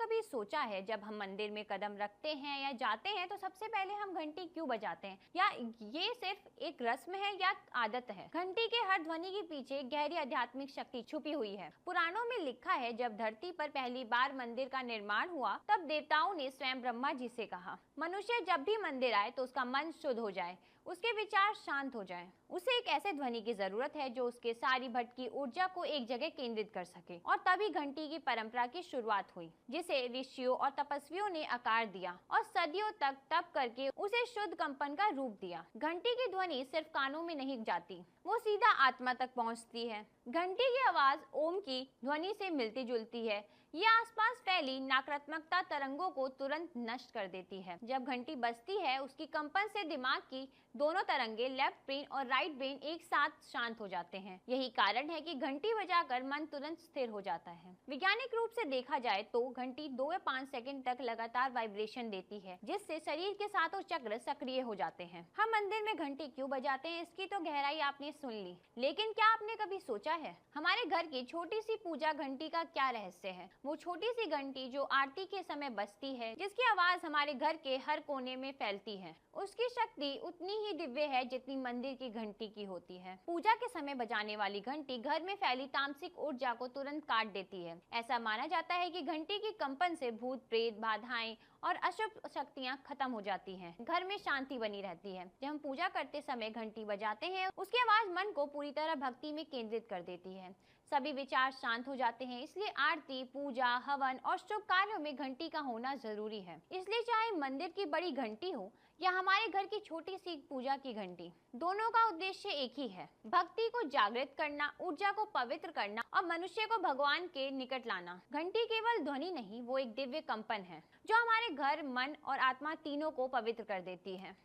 कभी सोचा है जब हम मंदिर में कदम रखते हैं या जाते हैं तो सबसे पहले हम घंटी क्यों बजाते हैं? या ये सिर्फ एक रस्म है या आदत है? घंटी के हर ध्वनि के पीछे गहरी आध्यात्मिक शक्ति छुपी हुई है। पुराणों में लिखा है जब धरती पर पहली बार मंदिर का निर्माण हुआ तब देवताओं ने स्वयं ब्रह्मा जी से कहा, मनुष्य जब भी मंदिर आए तो उसका मन शुद्ध हो जाए, उसके विचार शांत हो जाए। उसे एक ऐसे ध्वनि की जरूरत है जो उसके सारी भटकी ऊर्जा को एक जगह केंद्रित कर सके। और तभी घंटी की परंपरा की शुरुआत हुई, जिसे ऋषियों और तपस्वियों ने आकार दिया और सदियों तक तप करके उसे शुद्ध कंपन का रूप दिया। घंटी की ध्वनि सिर्फ कानों में नहीं जाती, वो सीधा आत्मा तक पहुंचती है। घंटी की आवाज ओम की ध्वनि से मिलती जुलती है। ये आसपास फैली नकारात्मकता तरंगों को तुरंत नष्ट कर देती है। जब घंटी बजती है, उसकी कंपन से दिमाग की दोनों तरंगे, लेफ्ट ब्रेन और राइट ब्रेन, एक साथ शांत हो जाते हैं। यही कारण है कि घंटी बजाकर मन तुरंत स्थिर हो जाता है। वैज्ञानिक रूप से देखा जाए तो घंटी 2 या 5 सेकंड तक लगातार वाइब्रेशन देती है, जिससे शरीर के सातों चक्र सक्रिय हो जाते हैं। हम मंदिर में घंटी क्यों बजाते हैं, इसकी तो गहराई आपने सुन ली, लेकिन क्या आपने कभी सोचा है हमारे घर की छोटी सी पूजा घंटी का क्या रहस्य है? वो छोटी सी घंटी जो आरती के समय बजती है, जिसकी आवाज हमारे घर के हर कोने में फैलती है, उसकी शक्ति उतनी ही दिव्य है जितनी मंदिर की घंटी की होती है। पूजा के समय बजाने वाली घंटी घर में फैली तामसिक ऊर्जा को तुरंत काट देती है। ऐसा माना जाता है कि घंटी की कंपन से भूत प्रेत, बाधाएं और अशुभ शक्तियां खत्म हो जाती हैं। घर में शांति बनी रहती है। जब हम पूजा करते समय घंटी बजाते हैं, उसकी आवाज मन को पूरी तरह भक्ति में केंद्रित कर देती है। सभी विचार शांत हो जाते हैं। इसलिए आरती, पूजा, हवन और शुभ कार्यों में घंटी का होना जरूरी है। इसलिए चाहे मंदिर की बड़ी घंटी हो या हमारे घर की छोटी सी पूजा की घंटी, दोनों का उद्देश्य एक ही है, भक्ति को जागृत करना, ऊर्जा को पवित्र करना और मनुष्य को भगवान के निकट लाना। घंटी केवल ध्वनि नहीं, वो एक दिव्य कंपन है जो हमारे घर, मन और आत्मा तीनों को पवित्र कर देती है।